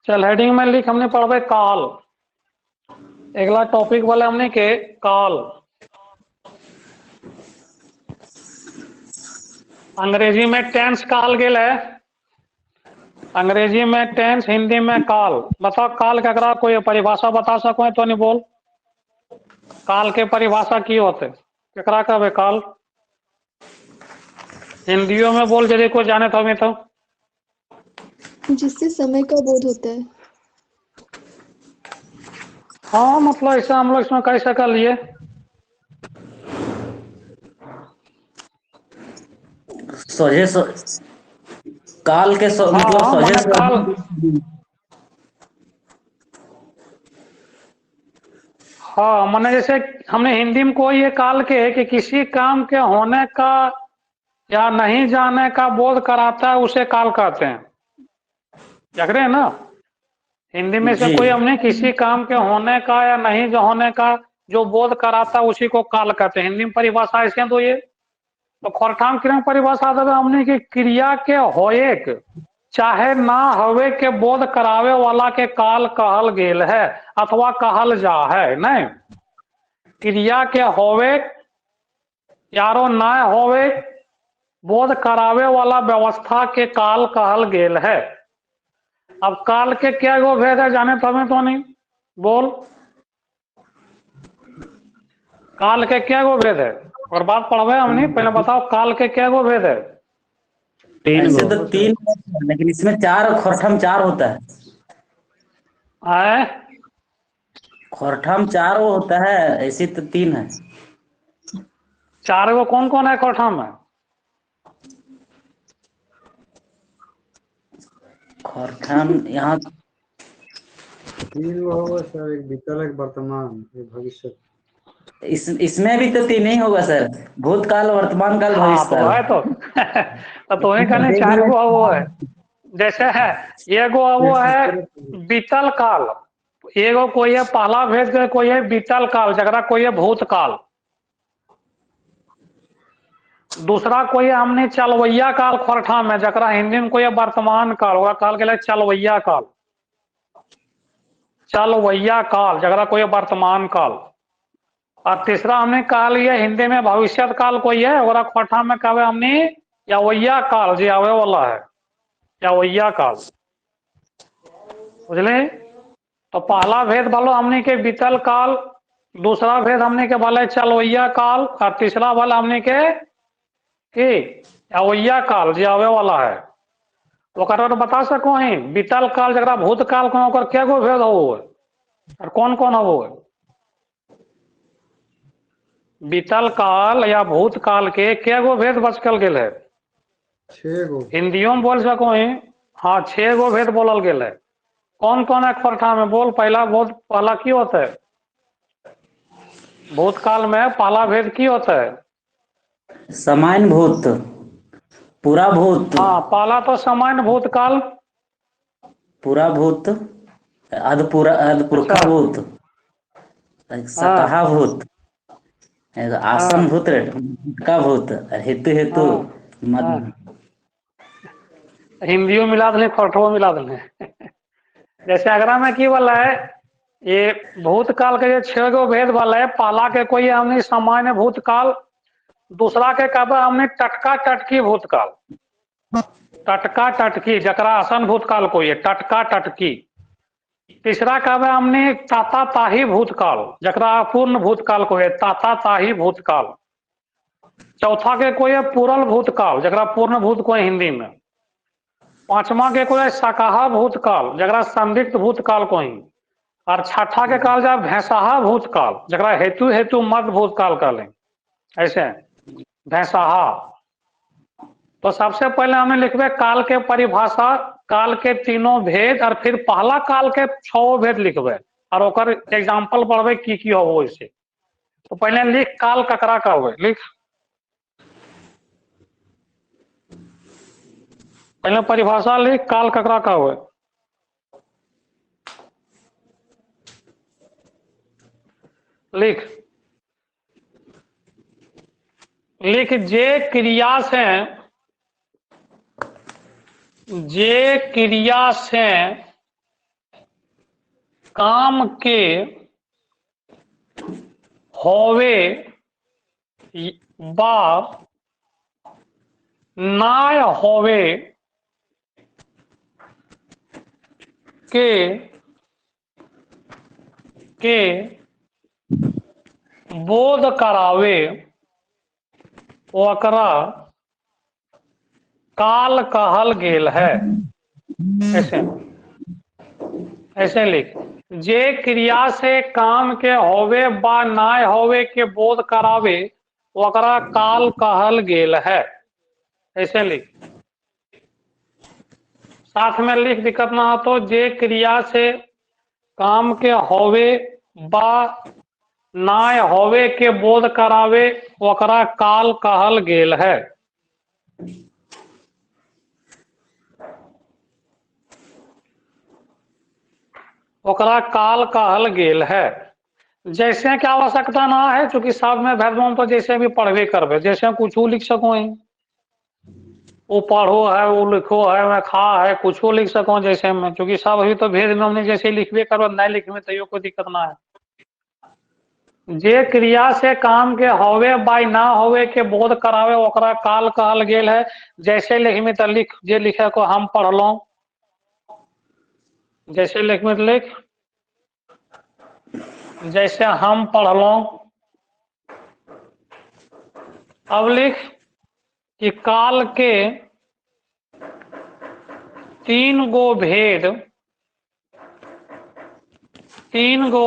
चल हेडिंग में लिख हमने पढ़वे काल। अगला टॉपिक वाले हमने के काल। अंग्रेजी में टेंस कहल गेल है। अंग्रेजी में टेंस, हिंदी में काल। बताओ काल ककरा कोई परिभाषा बता सको तो नहीं बोल। काल के परिभाषा की होते ककरा कहवे काल। हिंदियों में बोल यदि कोई जाने तो हमें तो। जिससे समय का बोध होता है। हाँ मतलब ऐसा हम लोग इसमें कह सकल लिए। सोझे काल के मतलब हाँ सोझे मैंने काल। हाँ मैंने जैसे हमने हिंदी में कोई ये काल के कि किसी काम के होने का या नहीं जाने का बोध कराता है उसे काल कहते हैं। देख रहे हैं ना। हिंदी में से जी कोई हमने किसी काम के होने का या नहीं जो होने का जो बोध कराता है उसी को काल कहते हैं। हिंदी में परिभाषा ऐसे तो ये तो खोरठाम क्रिया परिभाषा देवे हमने की क्रिया के होए के चाहे ना हवे के बोध करावे वाला के काल कहल गेल है अथवा कहल जा है। नहीं क्रिया के होवे यारो ना होवे बोध करावे वाला व्यवस्था के काल कहल गेल है। अब काल के क्या गो भेद है जाने तो हमें तो नहीं बोल। काल के क्या गो भेद है और बात पढ़वे हमने पहले बताओ काल के क्या गो भेद है। ऐसे तो तीन है, लेकिन इसमें चार खोरठम चार होता है। आए खोरठम चार वो होता है, ऐसे तो तीन है। चार गो कौन कौन है कोठा में। खोरठम यहाँ तीन वो होगा सर, एक बीतल, एक वर्तमान, एक भविष्य। इसमें भी तो तीन ही होगा सर। भूतकाल, वर्तमान काल, हाँ भविष्य तो काल। है तो तुम्हें कहने चार गो वो है। जैसे है ये गो वो है बीतल काल। एगो कोई है पहला भेद के कोई है बीतल काल जगरा कोई है भूतकाल। दूसरा कोई है हमने चलवैया काल खोरठा में जकरा हिंदी में कोई है वर्तमान काल वह काल के लिए चलवैया काल। चलवैया काल जगरा कोई है वर्तमान काल। और तीसरा हमने कहा लिया हिंदी में भविष्य काल कोई है और खोरठा में कहे हमने या वैया काल जी आवे वाला है या वैया काल। बुझले तो पहला भेद बोलो हमने के बीतल काल, दूसरा भेद हमने के भले चलवैया काल और तीसरा वाला हमने के अवैया काल जी आवे वाला है। तो बता सको ही बीतल काल जरा भूतकाल को ओकर क्या गो भेद हो और कौन कौन हो। बीतल काल या भूतकाल के क्या गो भेद बचकल गेल है। 6 गो। हिंदियों में बोल सको ही। हाँ 6 गो भेद बोलल गेल है। कौन कौन है खोरठा में बोल। पहला की होता है भूतकाल में पहला भेद की होता है। सामान्य भूत, पूरा भूत, हाँ पहला तो सामान्य भूतकाल। पूरा भूत, अधपुरखा अच्छा भूत, सतहा हाँ भूत, आसन हाँ भूत, का भूत, हेतु हेतु हाँ हाँ मध्य। हिंदियों मिला देने खोरठो मिला देने जैसे अगरा में की वाला है ये भूतकाल के जो 6 गो भेद वाला है। पहला के कोई हमने सामान्य भूतकाल, दूसरा के कहबा हमने टटका टटकी भूतकाल। टटका टटकी जकरा आसन भूतकाल कोई है टटका टटकी। तीसरा कहबा हमने ताता ताही भूतकाल जकरा अपूर्ण भूतकाल को है ताता ताही भूतकाल। चौथा के कोई है पूरल भूतकाल जकरा पूर्ण भूत को है हिंदी में। पांचवा के कोई है शाकाहा भूतकाल जकरा संदिग्ध भूतकाल को ही। और छठा के काल जा भैंसाहा भूतकाल जकरा हेतु हेतु मध्य भूतकाल कहले ऐसे भैंसाहा। तो सबसे पहले हमें लिखबे काल के परिभाषा, काल के तीनों भेद और फिर पहला काल के 6 भेद लिखबे और ओकर एग्जाम्पल पढ़बे की हो इसे। तो पहले लिख काल ककरा कहबे लिख। पहले परिभाषा लिख काल ककरा कहबे। लिख लिख जे क्रिया से काम के होवे बा नाय होवे के बोध करावे ओकरा काल कहल गेल है। ऐसे ऐसे लिख, जे क्रिया से काम के होवे बा नाय होवे के बोध करावे ओकरा काल कहल गेल है। ऐसे लिख, साथ में लिख, दिक्कत ना हो तो, जे क्रिया से काम के होवे बा नाय होवे के बोध करावे ओकरा काल कहल गेल है। ओकरा काल कहल गेल है। जैसे की आवश्यकता ना है, चूंकि सब में भेदभाव तो जैसे भी पढ़वे करवे, जैसे कुछ लिख सको, वो पढ़ो है, वो लिखो है, मैं खा है, कुछ लिख सको जैसे में, क्योंकि सब अभी तो भेद में हमने जैसे लिखवे करवे, नहीं लिखवे तो कोई दिक्कत ना है। जे क्रिया से काम के होवे बाई ना होवे के बोध करावे ओकरा काल कहल गेल है। जैसे लिख में तो लिख, जे लिखे को हम पढ़लो, जैसे लिख में तो लिख, जैसे हम पढ़लो। अब लिख कि काल के तीन गो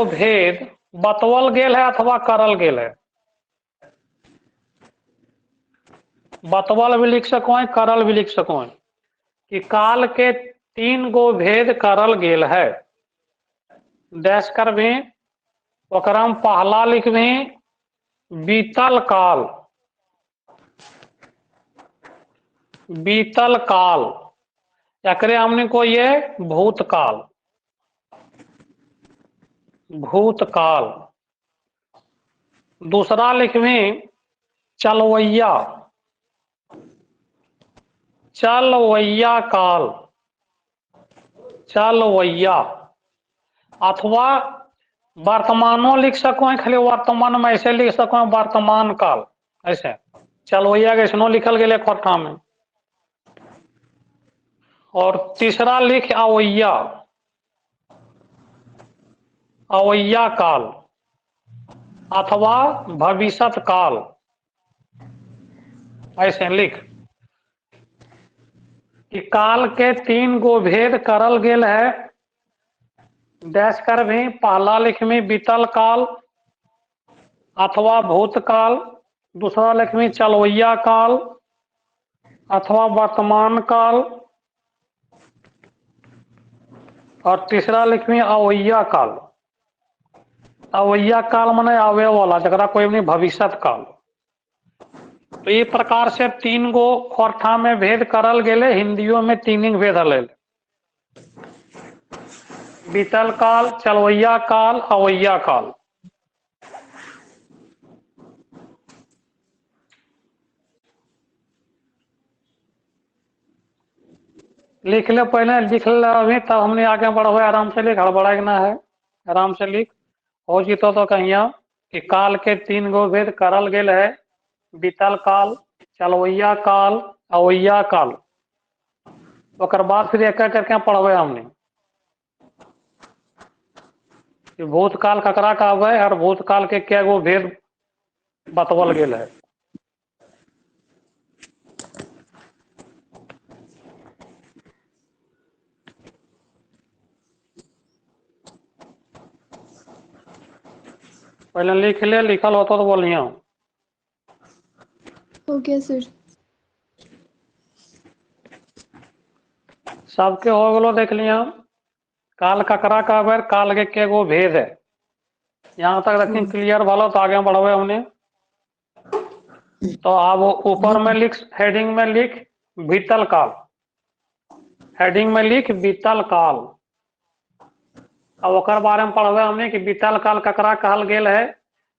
भेद बतवल गेल है अथवा करल गेल है। बतवल भी लिख सको है, करल भी लिख सको है, कि काल के तीन गो भेद करल गेल है। डैश कर भी, ओकरा में पहला लिख भी बीतल काल। बीतल काल एकरे हमने को ये भूतकाल। भूतकाल। दूसरा लिखवी चलवैया। चलवैया काल। चलवैया। अथवा वर्तमानो लिख सको है, खाली वर्तमान में ऐसे लिख सको है, वर्तमान काल। ऐसे चलवैया के ऐसनो लिखल गेले खट्टा में। और तीसरा लिख अवैया। अवैया काल अथवा भविष्यत काल। ऐसे लिख कि काल के तीन गो भेद करल गेल है। डैश कर भी, पहला लिख में बीतल काल अथवा भूतकाल। दूसरा लिख में चलवैया काल अथवा वर्तमान काल। और तीसरा लिख में अवैया काल। अवैया काल माने आवे वाला, जरा कोई नहीं भविष्यत काल। तो ये प्रकार से तीन गो खोरठा में भेद करल गेले। हिंदियों में तीन भेद हले, बीतल काल, चलवैया काल, अवैया काल। लिख ले, पहले लिख ले अभी, तब हमने आगे बढ़ो। आराम से लिख, हड़बड़ाना है, आराम से लिख। हो जीतो तो कहिया कि काल के तीन गो भेद करल गेल है। बीतल काल, चलवैया काल, अवैया काल। ओकर बाद फिर एक एक करके पढ़वे हमने कि भूतकाल ककरा कहवे और भूतकाल के क्या गो भेद बतवल गेल है। पहले लिख ले, लिखल होतो तो बोलिए। Okay sir. सबके हो गलो, देख लिया। काल ककरा कहवे, काल के गो भेद है। यहाँ तक रखी क्लियर भलो, तो आगे बढ़वे हमने। तो अब ऊपर में लिख, हेडिंग में लिख बीतल काल। हेडिंग में लिख बीतल काल। अब ओकर बारे में पढ़वे हमने कि बीतल काल ककरा कहल गेल है,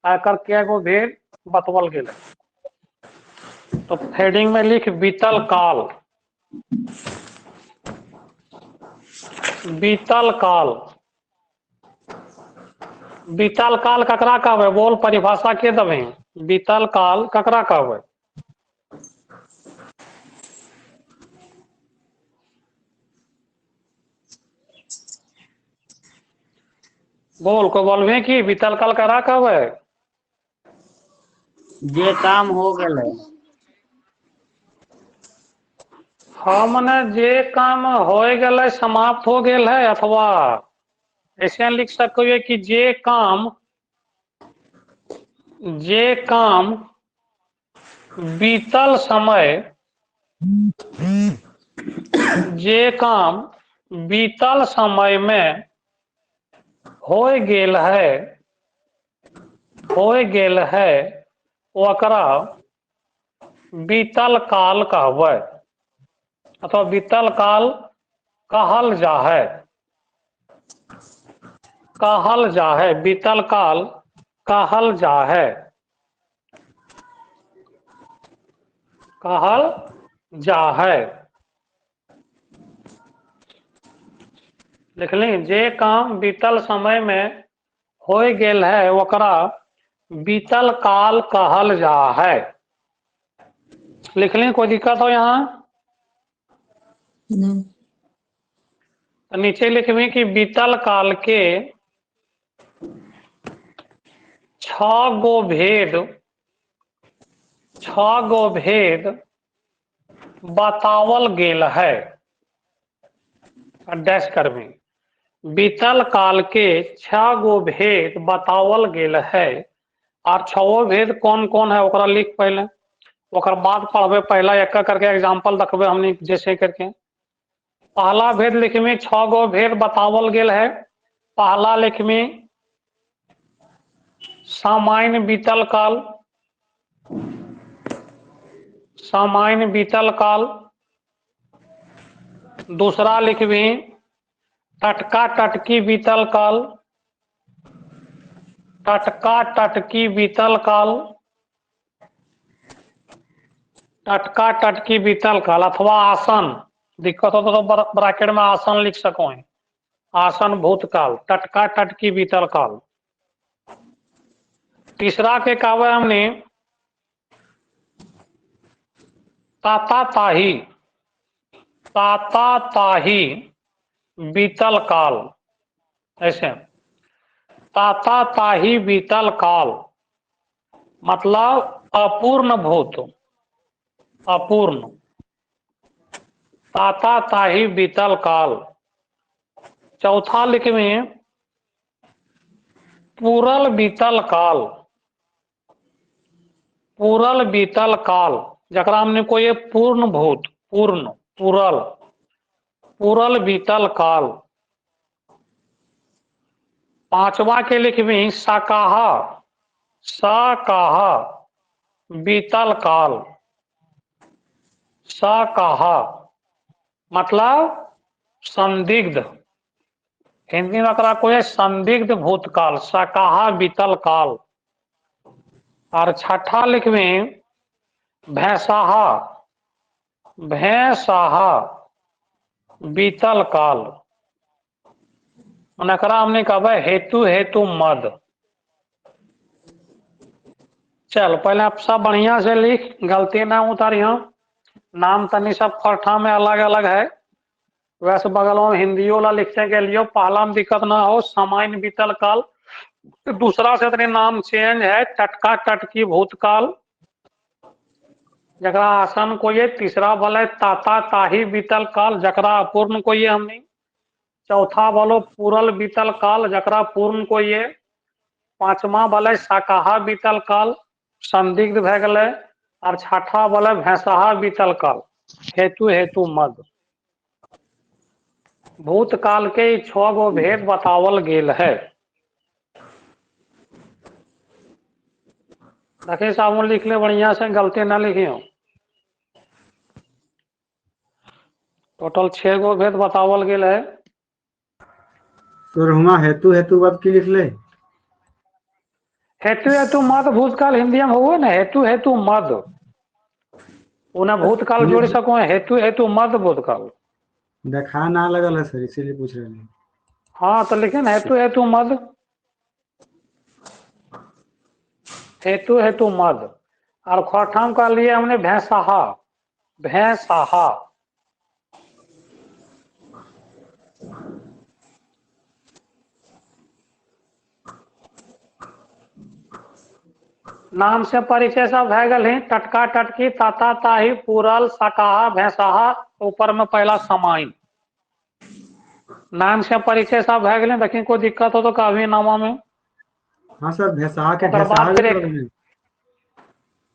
आकर क्या गो भेद बतवल गेल है। तो हेडिंग में लिख बीतल काल। बीतल काल बीतल काल ककरा कहबै? बोल परिभाषा के देबै? बीतल काल ककरा कहबै? बोल, कोई बोलबे की बीतल काल ककरा कहबै? जे काम हो गेलै। हाँ, मने जे काम हो गेलै, समाप्त हो गेल है, अथवा ऐसे लिख सको कि जे काम बीतल समय, जे काम बीतल समय में हो गेल है ओकरा बीतल काल कहबै, अथवा बीतल काल कहल जा है। बीतल काल कहल जा है। लिख ली, जे काम बीतल समय में हो गेल है ओकरा बीतल काल कहल जा है। लिख ली, कोई दिक्कत हो यहाँ? नहीं। तो नीचे लिखवी कि बीतल काल के 6 गो भेद बतावल गेल है। डैश करवी, बीतल काल के 6 गो भेद बतावल गेल है। और 6 भेद कौन कौन है ओकरा लिख पहले, ओकर बाद पढ़बे। पहला एक करके एग्जाम्पल देखबे हमने, जैसे करके पहला भेद लिखमी 6 गो भेद बतावल गेल है। पहला लिखमी सामान्य बीतल काल। दूसरा लिखवी टटका टटकी बीतल काल। अथवा आसन, दिक्कत हो तो ब्रैकेट में आसन लिख सको है। आसन भूतकाल, टटका टटकी बीतल काल। तीसरा के कहवे हमने ताता ताही बीतल काल। ऐसे ताता ताही बीतल काल मतलब अपूर्ण भूत, अपूर्ण। ताता ताही बीतल काल। चौथा लिखवी पूरल बीतल काल, जकरा हमने कोई पूर्ण भूत, पूरल बीतल काल। पांचवा के लिखवी सकाहा बीतल काल। सकाहा मतलब संदिग्ध, हिंदी में अकरा कोई संदिग्ध भूतकाल, सकाहा बीतल काल। और छठा लिखवी भैंसाहा बीतल काल। एकरा हमने कहबे हेतु मद। चल पहले आप सब बढ़िया से लिख, गलती ना उतारियो। नाम तनी सब फरठा में अलग अलग है, वैसे बगल में हिंदियों ला लिखने के लिए पहला में दिक्कत ना हो। सामान्य बीतल काल, दूसरा से तनी नाम चेंज है, टटका टटकी भूतकाल, जकरा आसन को ये। तीसरा बोले ताता ताही बीतल काल, जकरा अपूर्ण को ये हमने। चौथा बोलो पूरल बीतल काल, जकरा पूर्ण को ये। पांचवा बोले शाकाहा बीतल काल, संदिग्ध भे गए। और छठा बोले भैंसाहा बीतल काल, हेतु मद। भूतकाल के 6 गो भेद बतावल गेल है। देखिए साबुन लिख ले बढ़िया से, गलती ना लिखियो। टोटल 6 गो भेद बतावल गेल है। तो हुआ हेतु बात की लिख ले। हेतु मद भूतकाल हिंदी में हुआ ना, हेतु मद। उन्हें भूतकाल जोड़ सको, हेतु मद भूतकाल। देखा ना लगल है सर, इसीलिए पूछ रहे हैं। हाँ तो लेकिन हेतु मद। हेतु हेतु मद, और खोठाम का लिए हमने भैंसाहा, भैंसाहा। नाम से परिचय सब भै गल ही, टटका टटकी, ताता ताही, पूरल, सकाहा, भैंसाहा, ऊपर में पहला समाइन। नाम से परिचय सब भै गए, देखिए कोई दिक्कत हो तो कहबी नामा में। हाँ सर, भैंसा के ओकर ढेसा बाद भी फिर कर एक देंगे।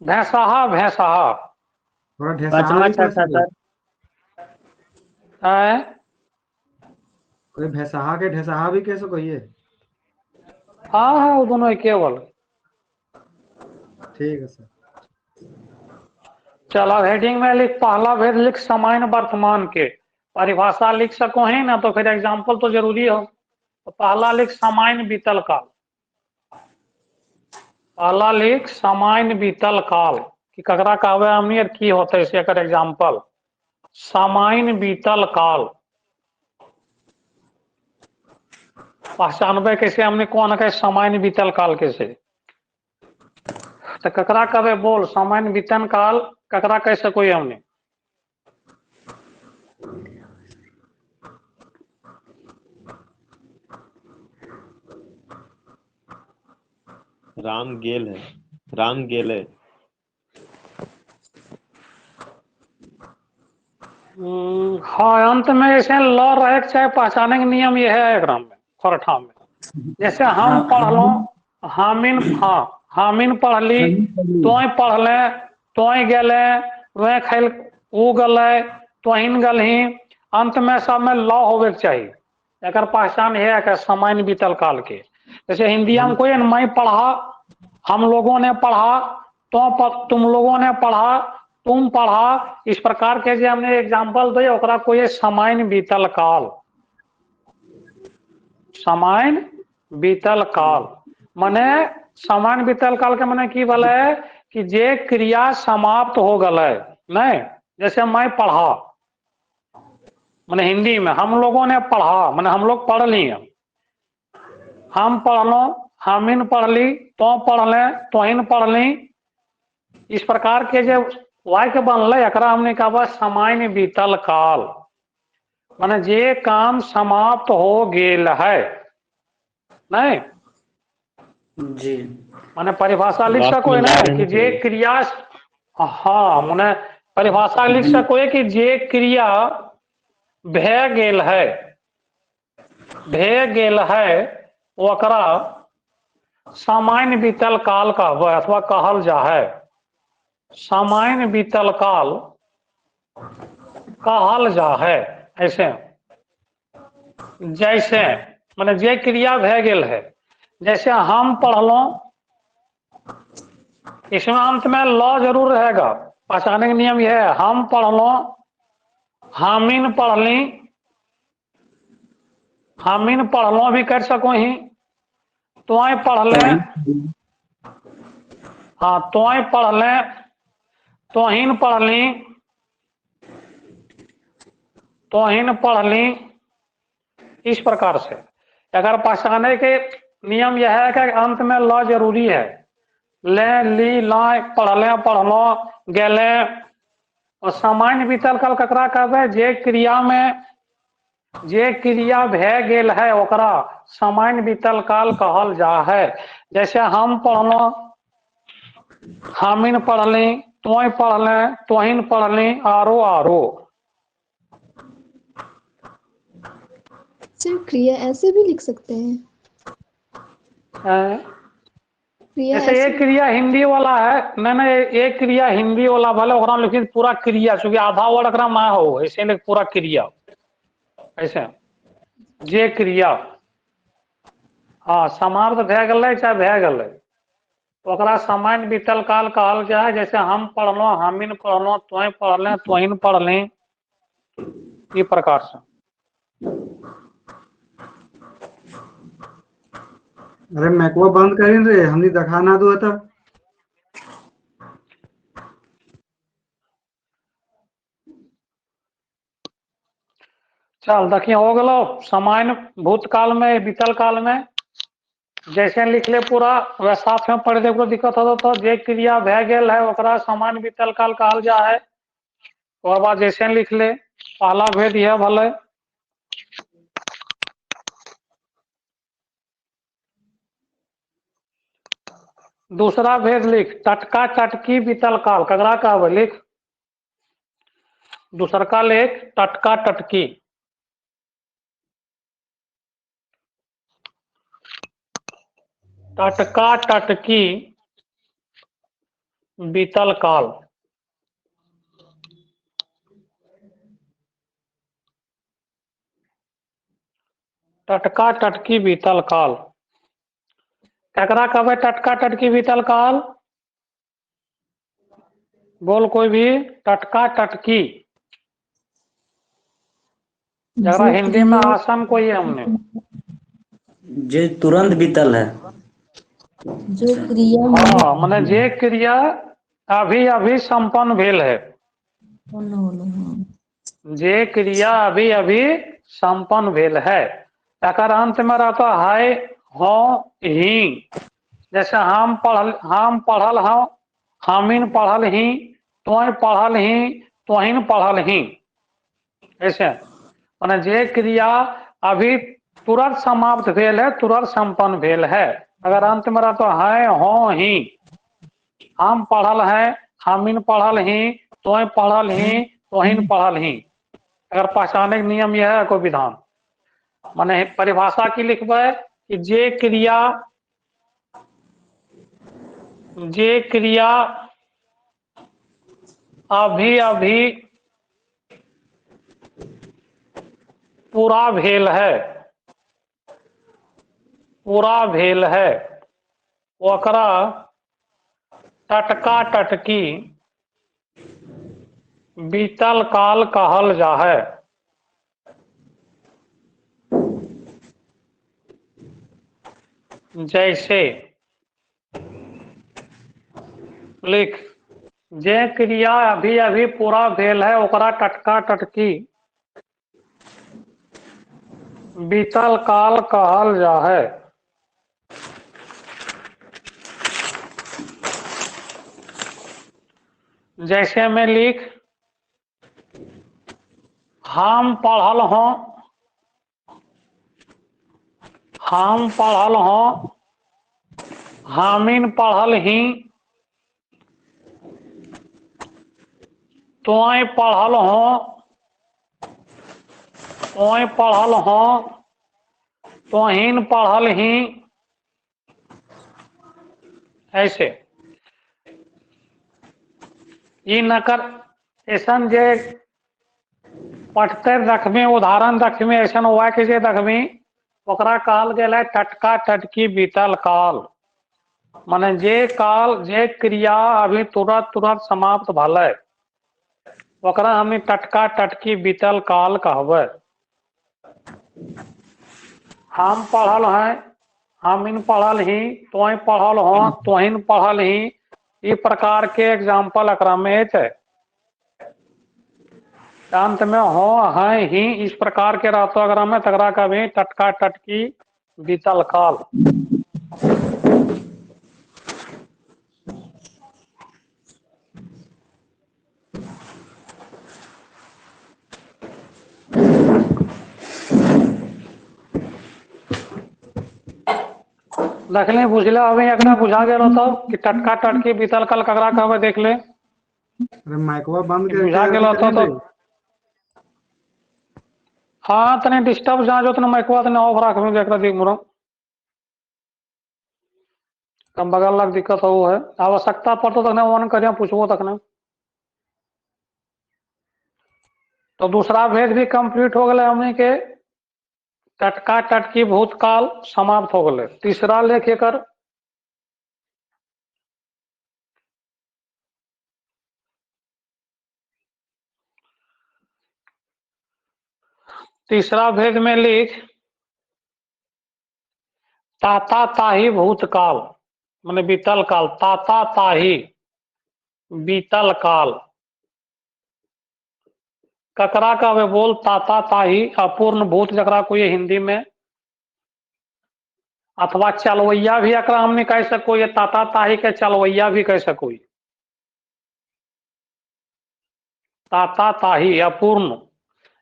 भैंसाहा, भैंसाहा। थोड़ा ढेसा पांचवा भी कर छठा सकते। सर। कोई भैंसा के ढेसा भी कह सको ये। हाँ हाँ, वो दोनों केवल। ठीक है सर। चलो हेडिंग में लिख, पहला भेद लिख समाइन वर्तमान के, परिभाषा लिख सको है ना, तो फिर एग्जाम्पल तो जरूरी हो। तो पहला लिख समाइन बीतल काल, पहला लिख समाइन बीतल काल कि ककरा कहवे हमनी और की होते से एकर एग्जाम्पल। समाइन बीतल काल पहचानबे कैसे हमने, कौन है समाइन बीतल काल कैसे, तो ककरा कहवे बोल समाइन बीतन काल ककरा कह सको हमने। राम गेल है, राम गेले। हाँ, अंत में ऐसे ल रहे के चाहे पहचाने के नियम ये है एकराम में, खोरठा में। जैसे हम पढ़ लो, हामिन, हाँ हामिन पढ़ ली, तोय पढ़ ले, तोय गेले, वे खैल, ऊ गले, तोहिन गलही, अंत में सब में ल होवे के चाहिए। एकर पहचान है कि समाइन बीतल काल के। जैसे हिंदी में कोई मैं पढ़ा, हम लोगों ने पढ़ा, तुम लोगों ने पढ़ा, तुम पढ़ा, इस प्रकार के जो हमने एग्जाम्पल दिए ओकरा कोई समाइन बीतल काल, समाइन बीतल काल माने, समाइन बीतल काल के माने की बोले कि जे क्रिया समाप्त हो गए नहीं। जैसे मैं पढ़ा माने हिंदी में हम लोगों ने पढ़ा माने हम लोग पढ़ लिए, हम पढ़ लो, हमिन पढ़ ली, तो पढ़ ले, तोहिन पढ़ ली, इस प्रकार के जो वाक्य बनल एकरा हमने कहा समाइन बीतल काल माने जे काम समाप्त हो गेल है नहीं। जी माने परिभाषा लिख वाक्य सको में है ला ना रहना कि जे चाहिए। क्रिया, हाँ माने परिभाषा लिख सको है कि जे क्रिया भे गेल है, भे गेल है ओकरा समाइन बीतल काल कहबै अथवा कहल जा है। समाइन बीतल काल कहल जा है ऐसे। जैसे माने जे क्रिया भे गेल है, जैसे हम पढ़लो, इसमें अंत में ल जरूर रहेगा, पहचाने का नियम यह है। हम पढ़लो, हामिन पढ़ ली, हामिन पढ़लो भी कर सको ही, तोय पढ़ ले, हाँ तोय पढ़ ले, तोहिन पढ़ ली, तोहिन पढ़ ली, इस प्रकार से। अगर पहचाने के नियम यह है कि अंत में ल जरूरी है। ले, ली, ला, पढ़ ले, पढ़लो, गेले। और सामान्य बीतल काल ककरा कहबै जे क्रिया में, जे क्रिया भे गेल है ओकरा सामान्य बीतल काल कहल जा है। जैसे हम पढ़लो, हामिन पढ़ ली, तोय पढ़ ले, तोहिन पढ़ ली, आरो आरो। सर क्रिया ऐसे भी लिख सकते हैं? क्रिया जैसे ऐसे एक क्रिया हिंदी वाला है, नहीं एक क्रिया हिंदी वाला भले ओकरा लिखी पूरा क्रिया, चूंकि आधा वर्ड एकरा ना हो ऐसे लिख पूरा क्रिया ऐसे। जे क्रिया हाँ समाप्त भे गए चाहे भे गए ओकरा सामान्य बीतल काल कहल जाए। जैसे हम पढ़लो, हामिन पढ़लो, तोय पढ़ ले, तोहिन पढ़ ली, ई प्रकार से। अरे मैकवा बंद करीन रे, हमनी देखा ना दो तो। चल देखिए हो गलो समान्य भूतकाल में, बीतल काल में। जैसे लिख ले पूरा वह साथ में पढ़ दे को दिक्कत हो तो जे क्रिया भय गेल है ओकरा सामान्य बीतल काल कहल जा है। और बाद जैसे लिख ले पहला भेद यह भले। दूसरा भेद लिख टटका टटकी बीतल काल कगरा कहब लिख। दूसर का लेख टटका टटकी। टटका टटकी बीतल काल। टटका टटकी बीतल काल ककरा कहबे टटका टटकी बीतल काल? बोल कोई भी। टटका टटकी जरा हिंदी में आसान कोई है हमने जो तुरंत बीतल है। जो क्रिया हाँ मैंने जे क्रिया अभी अभी संपन्न भेल है। जे क्रिया अभी अभी संपन्न भेल है तकर अंत में रहता है हो ही। जैसे हम पढ़ल हूँ हमीन पढ़ल ही तोय पढ़ल ही तोहिन पढ़ल ही। ऐसे माने जे क्रिया अभी तुरंत समाप्त भेल है तुरंत संपन्न भेल है अगर अंत में रहता है हो ही। हम पढ़ल है हमीन पढ़ल ही तोय पढ़ल ही तोहिन पढ़ल ही। अगर पहचाने के नियम यह है कोई विधान माने परिभाषा की लिखबे कि जे क्रिया अभी अभी पूरा भेल है ओकरा टटका टटकी बीतल काल कहल जा है। जैसे लिख जे क्रिया अभी अभी पूरा भेल है ओकरा टटका टटकी बीतल काल कहल जा है। जैसे में लिख हम पढ़ल हूँ हामिन पढ़ल ही तोय पढ़ल हूँ तोहिन पढ़ल ही। ऐसे ई नकर ऐसन जे पढ़ते रखबी उदाहरण रखबी ऐसा हुआ कि जे देखबी ओकरा कहल गेल है टटका टटकी बीतल काल। माने जे क्रिया अभी तुरंत समाप्त भले ओकरा हमें टटका टटकी बीतल काल कहबे। हम पढ़ल हैं हमीन पढ़ल ही तोय पढ़ल हो तोहिन पढ़ल ही। ई प्रकार के एग्जाम्पल एकरा में है। अंत में हो है ही इस प्रकार के रहतो अगर में तकरा का भी टटका टटकी बीतल काल। देख ले बुझले अभी एकरा बुझा गेलो तो कि टटका टटकी बीतल काल ककरा कहबे देख ले। अरे माइकवा बंद करके बुझा गेलो अथी तो करे ले। हाँ तने डिस्टर्ब जहाँ जो तने माइकवा तने ऑफ रखबे जेकरा देख मुरो कम बगल लग दिक्कत हो है आवश्यकता पड़तो तखने ऑन करिया पूछबो तखने। तो दूसरा भेद भी कंप्लीट हो गए हमने के टटका टटकी भूतकाल समाप्त हो गए। तीसरा लेख एकर तीसरा भेद में लिख ताता ताही भूतकाल माने बीतल काल। ताता ताही बीतल काल ककरा कहबे बोल ताता ताही अपूर्ण भूत जकरा कोई हिंदी में अथवा चलवैया भी एकरा हमने कह सको, ये ताता ताही के चलवैया भी कह सको। ताता ताही अपूर्ण,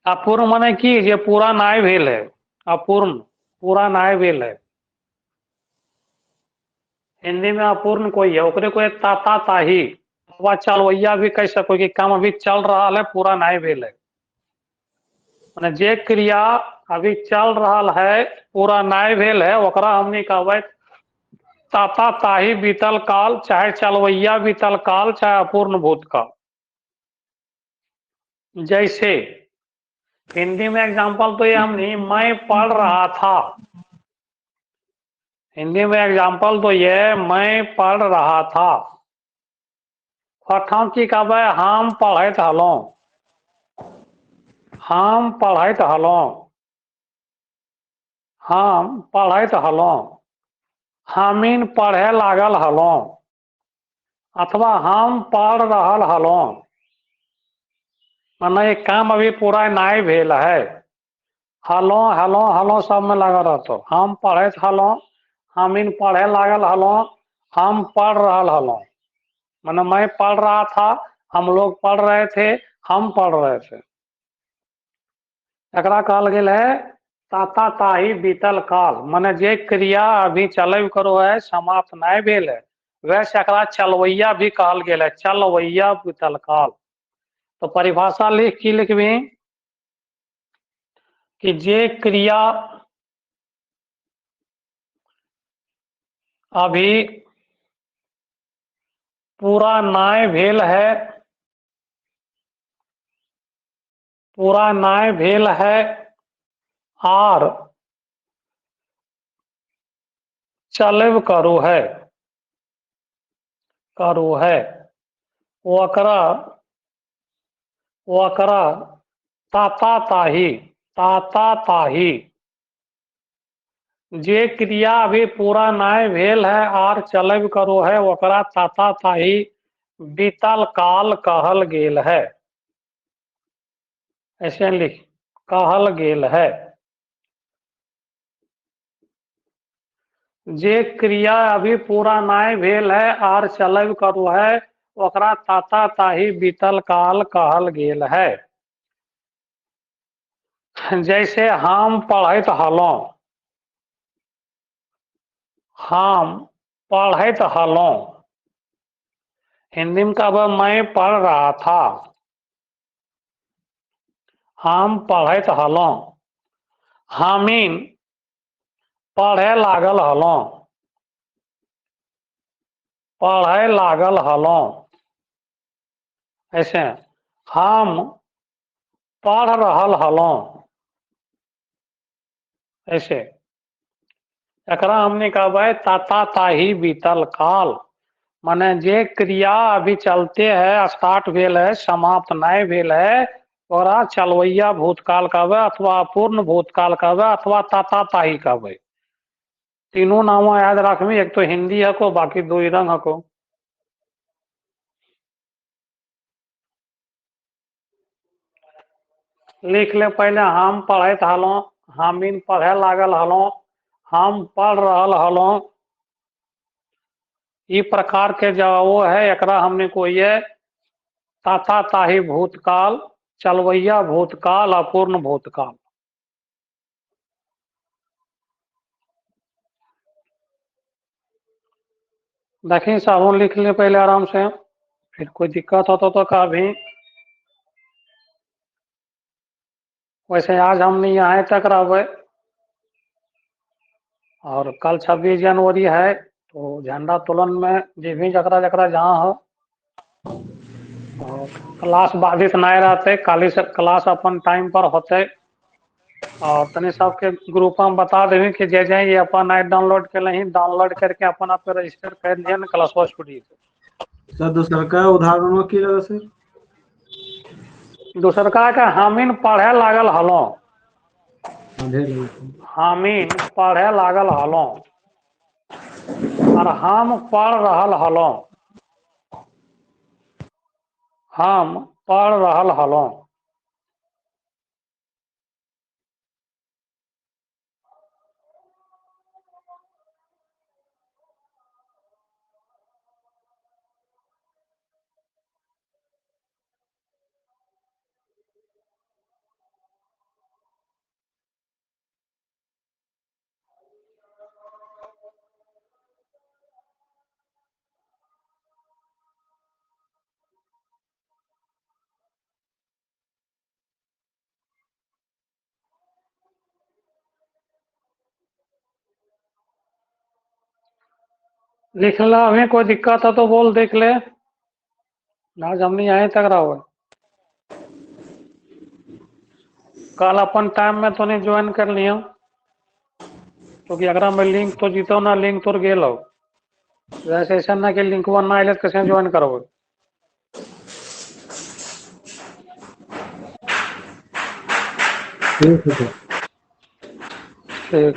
अपूर्ण माने की जे पूरा नाय भेल है, अपूर्ण पूरा नाय भेल है। हिंदी में अपूर्ण कोई है ओकरे को ताता ताही अथवा चलवैया भी कह सको कि काम अभी चल रहा है, पूरा नाय भेल है। माने जे क्रिया अभी चल रहा है, पूरा नाय भेल है, ओकरा हमने कहबै ताता ताही बीतल काल, चाहे चलवैया बीतल काल, चाहे अपूर्ण भूतकाल। जैसे हिंदी में एग्जाम्पल तो ये हमने मैं पढ़ रहा था, हिंदी में एग्जाम्पल तो ये मैं पढ़ रहा था। प्रथम की कहबै हम पढ़ैत हलौं, हम पढ़ैत हलौं, हम पढ़ैत हलौं। हमीन पढ़े लागल हलौं, अथवा हम पढ़ रहल हलौं। माने काम अभी पूरा नाय भेल है। हलौं हलौं हलौं सब में लगा रहतो। हम पढ़ैत हलौं, हमीन पढ़े लागल हलौं, हम पढ़ रहल हलौं। माने मैं पढ़ रहा था, हम लोग पढ़ रहे थे, हम पढ़ रहे थे। एकरा कहल गेल है ताता ताही बीतल काल। माने जे क्रिया अभी चलब करो है, समाप्त नाय भेल है, वैसे एकरा चलवैया भी कहल गेल है, चलवैया बीतल काल। तो परिभाषा लिख की लिखबी कि जे क्रिया अभी पूरा नाय भेल है, पूरा नाय भेल है, आर चलब करो है, करो है, वकरा वकरा ताता ताही, ताता ताही। जे क्रिया अभी पूरा नाय भेल है आर चलब करो है, वकरा ताता ताही बीतल काल कहल गेल है। ऐसे लिख, कहल गेल है। जे क्रिया अभी पूरा नाय भेल है आर चलब करो है, ओकरा ताता ताही बीतल काल कहल गेल है। जैसे हम पढ़ैत हलौं, हम पढ़ैत हलौं। हिंदी में कहबै मैं पढ़ रहा था, हम पढ़ैत हलौं। हमीन पढ़े लागल हलौं, पढ़े लागल हलौं। ऐसे हम पढ़ रहल हलौं। ऐसे एकरा हमने कहबै ताता ताही बीतल काल। माने जे क्रिया अभी चलते है, स्टार्ट भेल है, समाप्त नाय भेल है, ओकरा चलवैया भूतकाल कहबै, अथवा अपूर्ण भूतकाल कहबै, अथवा ताता ताही कहबै। तीनों नाम याद रखबी, एक तो हिंदी हको, बाकी दो ही रंग हको। लिख ले पहले हम पढ़ैत हलौं, हमीन पढ़े लागल हलौं, हम पढ़ रहल हलौं। ई प्रकार के जो वो है, एकरा हमने को ये ताता ताही भूतकाल, चलवैया भूतकाल, अपूर्ण भूतकाल। देखिए साहब लिख ले पहले आराम से, फिर कोई दिक्कत हो तो कभी। वैसे आज हमने यहाँ तक रहबै, और कल 26 जनवरी है, तो झंडा तोलन में जे भी जकरा जकरा जहाँ हो, और क्लास बाधित नहीं रहते, खाली से क्लास अपन टाइम पर होते। और तनि सबके ग्रुप में बता देवी कि जे जे ये अपन ऐप डाउनलोड कर लें, डाउनलोड करके अपन आप रजिस्टर कर दिए ना, क्लास छुटी। सर दूसर का उदाहरण की लगा सर? दूसर का हमीन पढ़े लागल हलौं, आधे लोग। हमीन पढ़े लागल हलौं, और हम पढ़ रहल हलौं, हम पढ़ रहल हलौं। लिख ला, हमें कोई दिक्कत है तो बोल, देख ले। आज हम नहीं आए तक रहो। कल अपन टाइम में तो नहीं ज्वाइन कर लिया, क्योंकि अगर मैं लिंक तो जीतो ना, लिंक तो गेल हो। जैसे ऐसा ना कि लिंक वन ना आए तो कैसे ज्वाइन करोगे। ठीक है। ठीक।